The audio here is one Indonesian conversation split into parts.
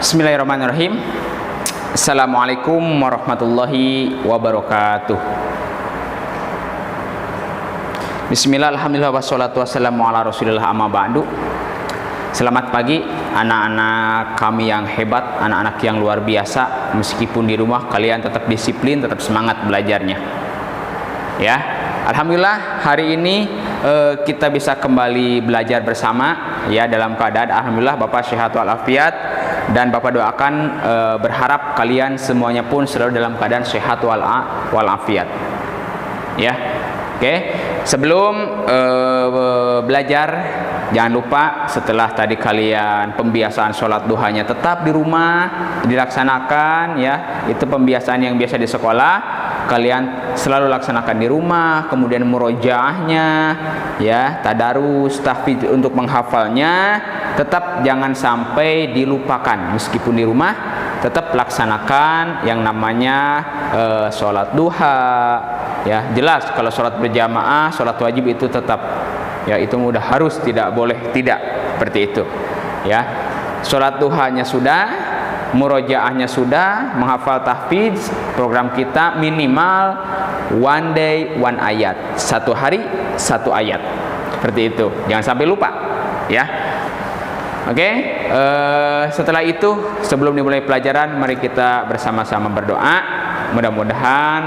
Bismillahirrahmanirrahim. Assalamualaikum warahmatullahi wabarakatuh. Bismillah, alhamdulillah, wassalatu wassalamu ala rasulillah, amma ba'du. Selamat pagi anak-anak kami yang hebat, anak-anak yang luar biasa. Meskipun di rumah kalian tetap disiplin, tetap semangat belajarnya. Ya, alhamdulillah hari ini kita bisa kembali belajar bersama ya, dalam keadaan alhamdulillah Bapak sehat walafiat. Dan Bapak doakan berharap kalian semuanya pun selalu dalam keadaan sehat walafiat. Ya, oke. Sebelum belajar, jangan lupa setelah tadi kalian pembiasaan sholat duhanya tetap di rumah dilaksanakan ya. Itu pembiasaan yang biasa di sekolah, kalian selalu laksanakan di rumah. Kemudian murojaahnya ya, tadarus, tahfidz untuk menghafalnya tetap jangan sampai dilupakan. Meskipun di rumah tetap laksanakan yang namanya sholat duha ya. Jelas kalau sholat berjamaah, sholat wajib itu tetap ya, itu udah harus, tidak boleh tidak seperti itu ya. Sholat duhanya sudah, murojaahnya sudah, menghafal tahfidz, program kita minimal one day one ayat, satu hari satu ayat, seperti itu, jangan sampai lupa ya. Oke, setelah itu sebelum dimulai pelajaran, mari kita bersama-sama berdoa. Mudah-mudahan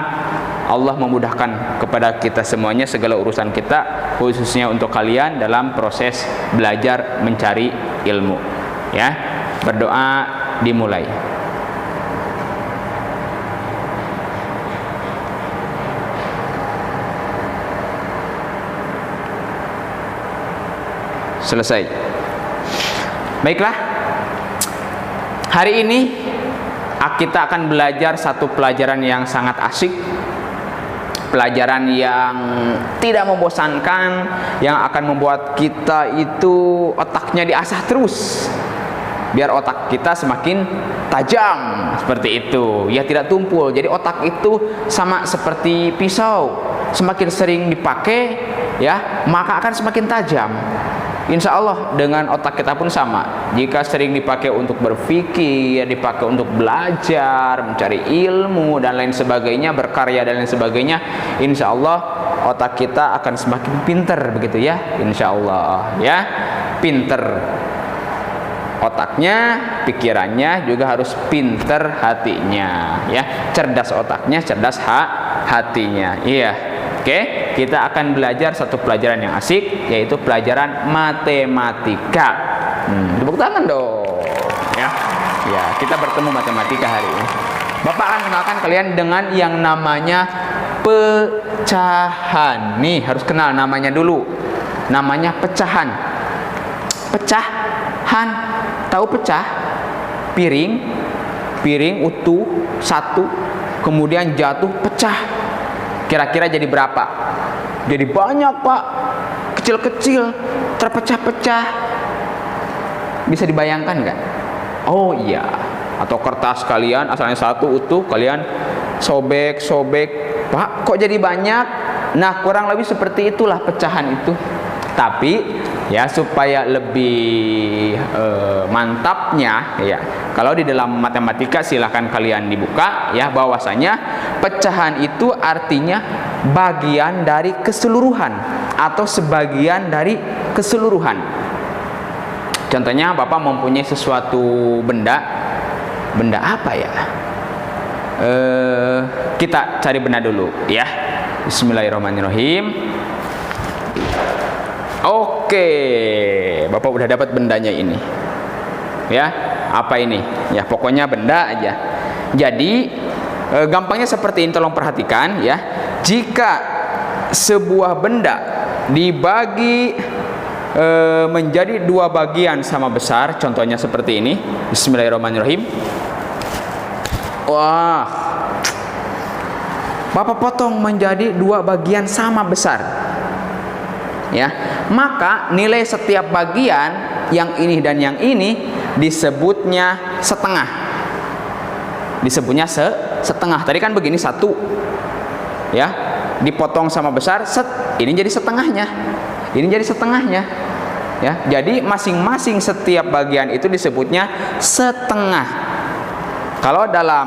Allah memudahkan kepada kita semuanya segala urusan kita, khususnya untuk kalian dalam proses belajar mencari ilmu. Ya, berdoa dimulai. Selesai. Baiklah, hari ini kita akan belajar satu pelajaran yang sangat asik, pelajaran yang tidak membosankan, yang akan membuat kita itu otaknya diasah terus, biar otak kita semakin tajam, seperti itu ya, tidak tumpul. Jadi otak itu sama seperti pisau, semakin sering dipakai ya, maka akan semakin tajam. Insya Allah dengan otak kita pun sama. Jika sering dipakai untuk berpikir, dipakai untuk belajar, mencari ilmu dan lain sebagainya, berkarya dan lain sebagainya, insya Allah otak kita akan semakin pinter, begitu ya. Insya Allah ya, pinter otaknya, pikirannya juga harus pinter hatinya ya. Cerdas otaknya, cerdas hatinya. Iya. Oke, kita akan belajar satu pelajaran yang asik, yaitu pelajaran matematika. Tepuk tangan dong. Ya, ya, kita bertemu matematika hari ini. Bapak akan kenalkan kalian dengan yang namanya pecahan. Nih, harus kenal namanya dulu. Namanya pecahan. Pecahan. Tahu pecah? Piring utuh satu, kemudian jatuh pecah. Kira-kira jadi berapa? Jadi banyak, Pak. Kecil-kecil, terpecah-pecah. Bisa dibayangkan nggak? Oh iya. Atau kertas kalian asalnya satu utuh, kalian sobek-sobek. Pak, kok jadi banyak? Nah, kurang lebih seperti itulah pecahan itu. Tapi ya, supaya lebih mantapnya ya, kalau di dalam matematika silahkan kalian dibuka ya, bahwasanya pecahan itu artinya bagian dari keseluruhan atau sebagian dari keseluruhan. Contohnya Bapak mempunyai sesuatu benda apa ya? Kita cari benda dulu ya. Bismillahirrahmanirrahim. Oke, Bapak udah dapat bendanya ini. Ya, apa ini? Ya, pokoknya benda aja. Jadi, gampangnya seperti ini, tolong perhatikan ya. Jika sebuah benda dibagi menjadi dua bagian sama besar, contohnya seperti ini. Bismillahirrahmanirrahim. Wah, Bapak potong menjadi dua bagian sama besar. Ya, maka nilai setiap bagian yang ini dan yang ini disebutnya setengah. Disebutnya setengah. Tadi kan begini satu, ya, dipotong sama besar, ini jadi setengahnya, ini jadi setengahnya. ya. Jadi masing-masing setiap bagian itu disebutnya setengah. Kalau dalam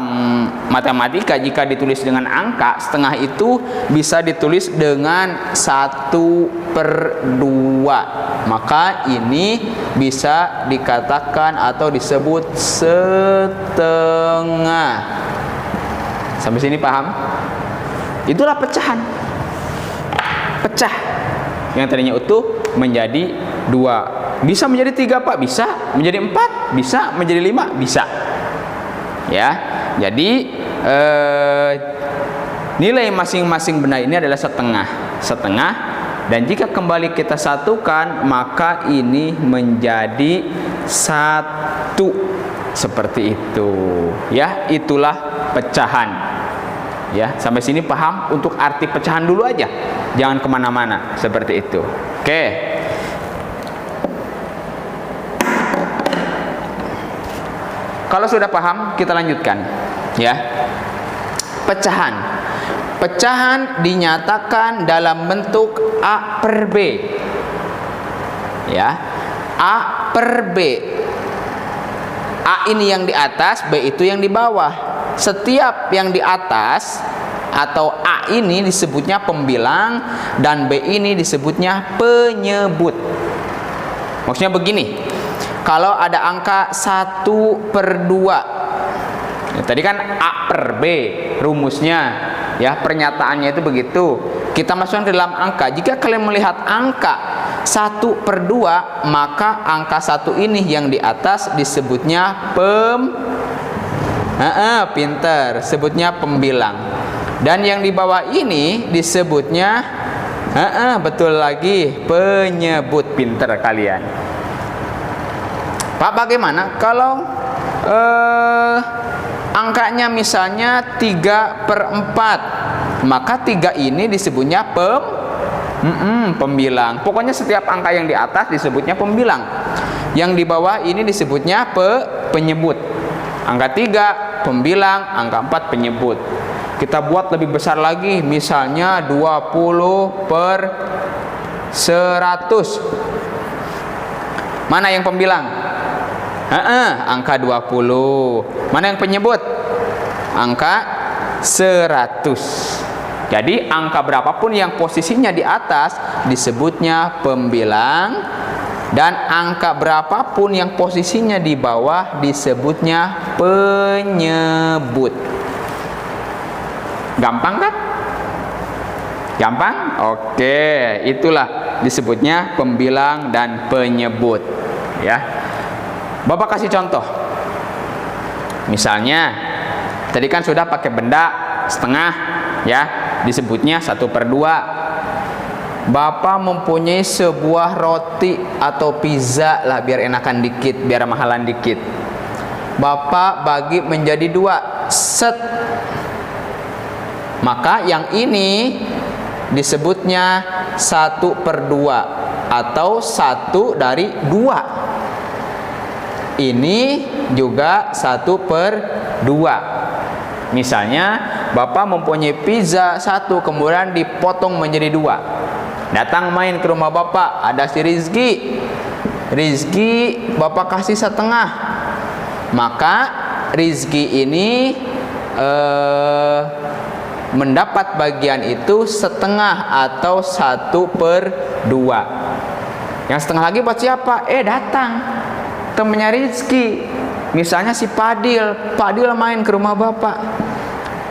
matematika jika ditulis dengan angka, setengah itu bisa ditulis dengan 1/2. Maka ini bisa dikatakan atau disebut setengah. Sampai sini paham? Itulah pecahan. Pecah. Yang tadinya utuh menjadi 2. Bisa menjadi 3, Pak? Bisa. Menjadi 4? Bisa. Menjadi 5? Bisa. Ya, jadi nilai masing-masing benda ini adalah setengah, dan jika kembali kita satukan maka ini menjadi 1 seperti itu. Ya, itulah pecahan. Ya, sampai sini paham? Untuk arti pecahan dulu aja, jangan kemana-mana seperti itu. Oke. Kalau sudah paham, kita lanjutkan, ya. Pecahan. Pecahan dinyatakan dalam bentuk A per B. Ya. A per B. A ini yang di atas, B itu yang di bawah. Setiap yang di atas atau A ini disebutnya pembilang dan B ini disebutnya penyebut. Maksudnya begini. Kalau ada angka 1/2, ya, tadi kan A per B rumusnya, ya, pernyataannya itu begitu. Kita masukkan ke dalam angka. Jika kalian melihat angka 1/2, maka angka 1 ini yang di atas disebutnya pinter, sebutnya pembilang. Dan yang di bawah ini disebutnya betul lagi, penyebut. Pinter kalian. Pak, bagaimana kalau angkanya misalnya 3/4, maka 3 ini disebutnya pembilang. Pokoknya setiap angka yang di atas disebutnya pembilang, yang di bawah ini disebutnya penyebut. Angka 3 pembilang, angka 4 penyebut. Kita buat lebih besar lagi, misalnya 20/100. Mana yang pembilang? Angka 20. Mana yang penyebut? Angka 100. Jadi angka berapapun yang posisinya di atas disebutnya pembilang, dan angka berapapun yang posisinya di bawah disebutnya penyebut. Gampang kan? Gampang? Oke, itulah disebutnya pembilang dan penyebut, ya. Bapak kasih contoh. Misalnya tadi kan sudah pakai benda setengah, ya, disebutnya 1/2. Bapak mempunyai sebuah roti atau pizza lah, biar enakan dikit, biar mahalan dikit. Bapak bagi menjadi 2, set. Maka yang ini disebutnya 1/2 atau 1/2. Ini juga 1/2. Misalnya Bapak mempunyai pizza 1, kemudian dipotong menjadi 2. Datang main ke rumah Bapak, ada si Rizki. Rizki Bapak kasih setengah. Maka Rizki ini mendapat bagian itu setengah atau 1/2. Yang setengah lagi buat siapa? Datang temennya Rizki, misalnya si Padil main ke rumah Bapak,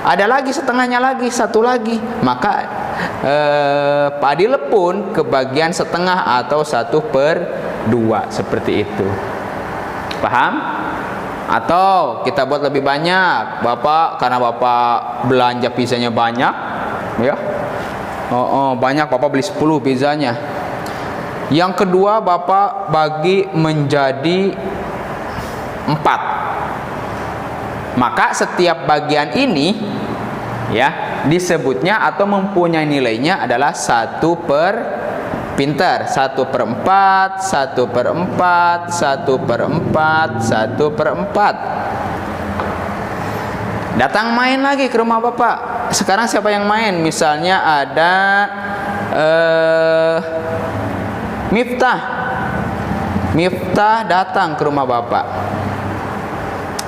ada lagi setengahnya lagi, 1 lagi, maka Padil pun kebagian setengah atau 1/2 seperti itu. Paham? Atau kita buat lebih banyak, Bapak, karena Bapak belanja pizzanya banyak, ya, banyak, Bapak beli 10 pizzanya. Yang kedua Bapak bagi menjadi 4. Maka setiap bagian ini, ya, disebutnya atau mempunyai nilainya adalah 1/4, 1/4, 1/4, 1/4, 1/4. Datang main lagi ke rumah Bapak. Sekarang siapa yang main? Misalnya ada Miftah. Miftah datang ke rumah bapak.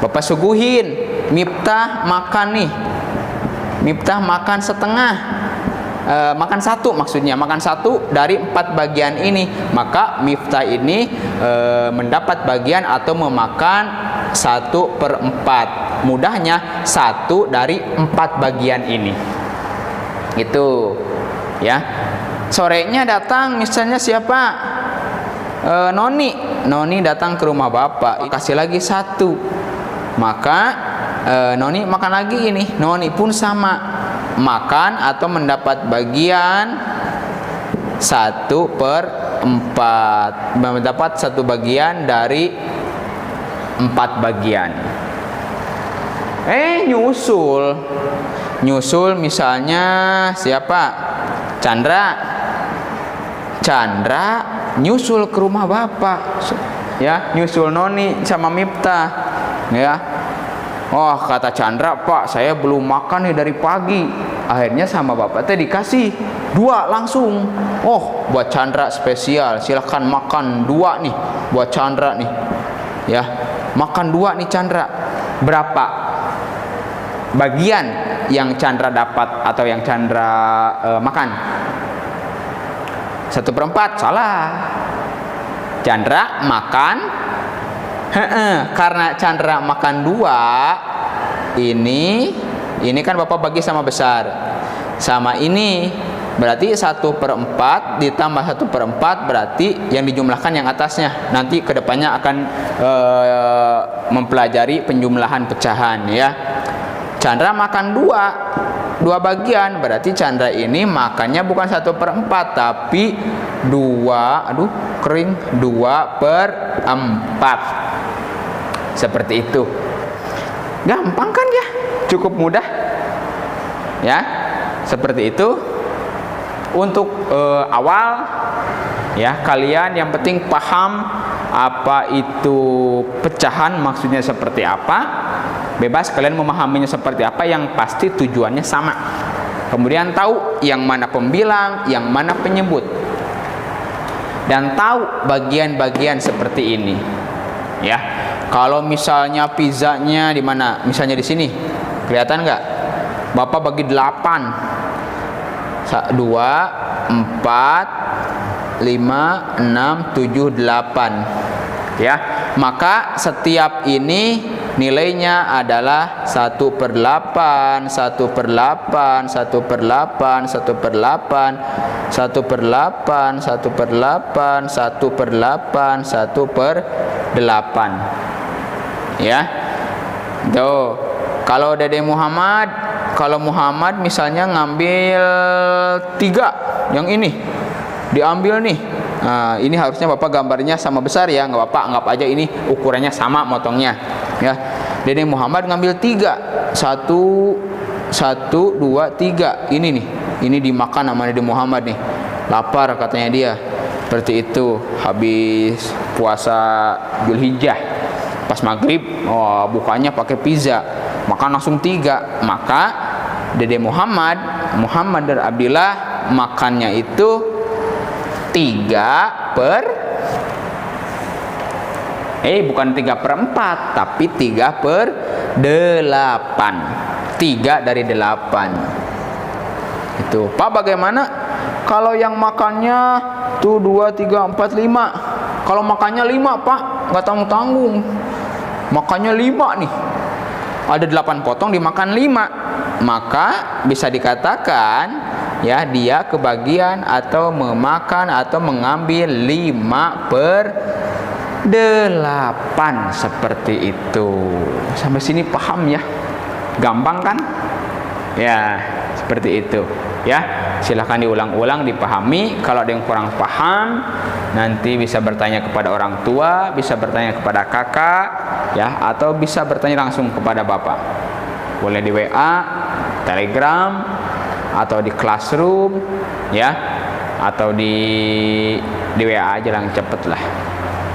Bapak suguhin, Miftah makan nih. Miftah makan setengah, makan satu, maksudnya makan satu dari 4 bagian ini. Maka Miftah ini mendapat bagian atau memakan 1/4. Mudahnya 1 dari 4 bagian ini. Itu ya. Sorenya datang misalnya siapa? Noni datang ke rumah bapak, kasih lagi 1. Maka Noni makan lagi ini. Noni pun sama, makan atau mendapat bagian 1/4, mendapat 1 bagian dari 4 bagian. Nyusul misalnya siapa? Chandra nyusul ke rumah bapak, ya, nyusul Noni sama Miftah, ya. Oh, kata Chandra, Pak, saya belum makan nih dari pagi. Akhirnya sama bapak teh dikasih 2 langsung. Oh, buat Chandra spesial, silahkan makan 2 nih buat Chandra nih, ya. Makan 2 nih Chandra. Berapa bagian yang Chandra dapat atau yang Chandra makan? 1/4. Salah. Chandra makan, karena Chandra makan 2, ini kan bapak bagi sama besar, sama ini berarti 1/4 ditambah 1/4 berarti yang dijumlahkan yang atasnya. Nanti kedepannya akan mempelajari penjumlahan pecahan, ya. Chandra makan 2 bagian, berarti Chandra ini makannya bukan 1/4 tapi 2/4. Seperti itu. Gampang kan ya? Cukup mudah. Ya. Seperti itu. Untuk awal, ya, kalian yang penting paham apa itu pecahan, maksudnya seperti apa. Bebas kalian memahaminya seperti apa, yang pasti tujuannya sama. Kemudian tahu yang mana pembilang, yang mana penyebut, dan tahu bagian-bagian seperti ini, ya. Kalau misalnya pizzanya di mana? Misalnya di sini, kelihatan nggak? Bapak bagi 8, 2, 4, 5, 6, 7, 8, ya. Maka setiap ini nilainya adalah 1/8, 1/8, 1/8, 1/8, 1/8, 1/8, 1/8, 1/8. Ya. Tuh. Kalau Dede Muhammad, kalau Muhammad misalnya ngambil 3, yang ini diambil nih. Nah, ini harusnya bapak gambarnya sama besar ya, nggak bapak anggap aja ini ukurannya sama motongnya, ya. Dede Muhammad ngambil 3, 1, 2, 3. Ini nih, ini dimakan sama Dede Muhammad nih. Lapar katanya dia. Seperti itu. Habis puasa Dzulhijjah, pas maghrib, oh, bukanya pakai pizza, makan langsung 3. Maka Dede Muhammad dan Abdillah makannya itu 3/4, tapi 3/8. 3 dari 8. Itu. Pak, bagaimana kalau yang makannya tuh 2, 3, 4, 5? Kalau makannya 5, Pak, nggak tanggung-tanggung. Makannya 5 nih. Ada 8 potong dimakan 5. Maka bisa dikatakan, ya, dia kebagian atau memakan atau mengambil 5/8, seperti itu. Sampai sini paham ya? Gampang kan? Ya, seperti itu. Ya, silahkan diulang-ulang, dipahami. Kalau ada yang kurang paham, nanti bisa bertanya kepada orang tua, bisa bertanya kepada kakak, ya, atau bisa bertanya langsung kepada bapak. Boleh di WA, Telegram, atau di Classroom, ya, atau di WA aja lah, cepet lah.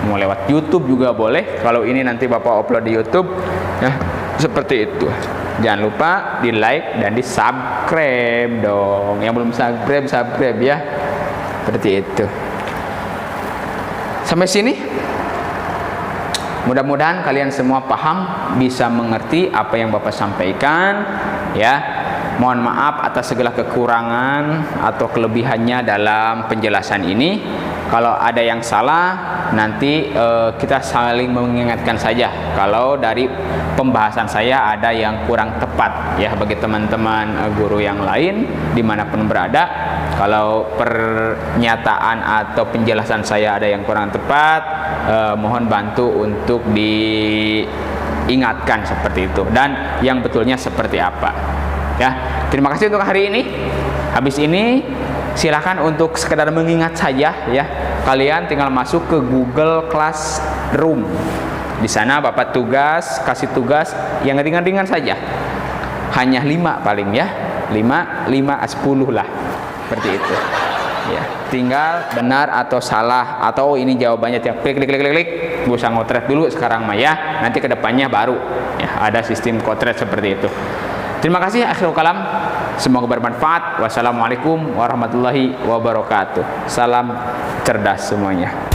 Mau lewat YouTube juga boleh. Kalau ini nanti bapak upload di YouTube, ya, seperti itu. Jangan lupa di like dan di subscribe dong. Yang belum subscribe ya. Seperti itu. Sampai sini Mudah-mudahan kalian semua paham, bisa mengerti apa yang Bapak sampaikan, ya. Mohon maaf atas segala kekurangan atau kelebihannya dalam penjelasan ini. Kalau ada yang salah, nanti kita saling mengingatkan saja. Kalau dari pembahasan saya ada yang kurang tepat, ya, bagi teman-teman guru yang lain dimanapun berada. Kalau pernyataan atau penjelasan saya ada yang kurang tepat, mohon bantu untuk diingatkan seperti itu dan yang betulnya seperti apa. Ya, terima kasih untuk hari ini. Habis ini silakan untuk sekedar mengingat saja, ya. Kalian tinggal masuk ke Google Classroom. Di sana Bapak kasih tugas yang ringan-ringan saja. Hanya 5 paling, ya. 5 10 lah. Seperti itu. Ya, tinggal benar atau salah atau ini jawabannya tiap klik. Gak usah ngotret dulu sekarang mah, ya. Nanti kedepannya baru, ya, ada sistem kotret seperti itu. Terima kasih, akhirul kalam. Semoga bermanfaat. Wassalamualaikum warahmatullahi wabarakatuh. Salam cerdas semuanya.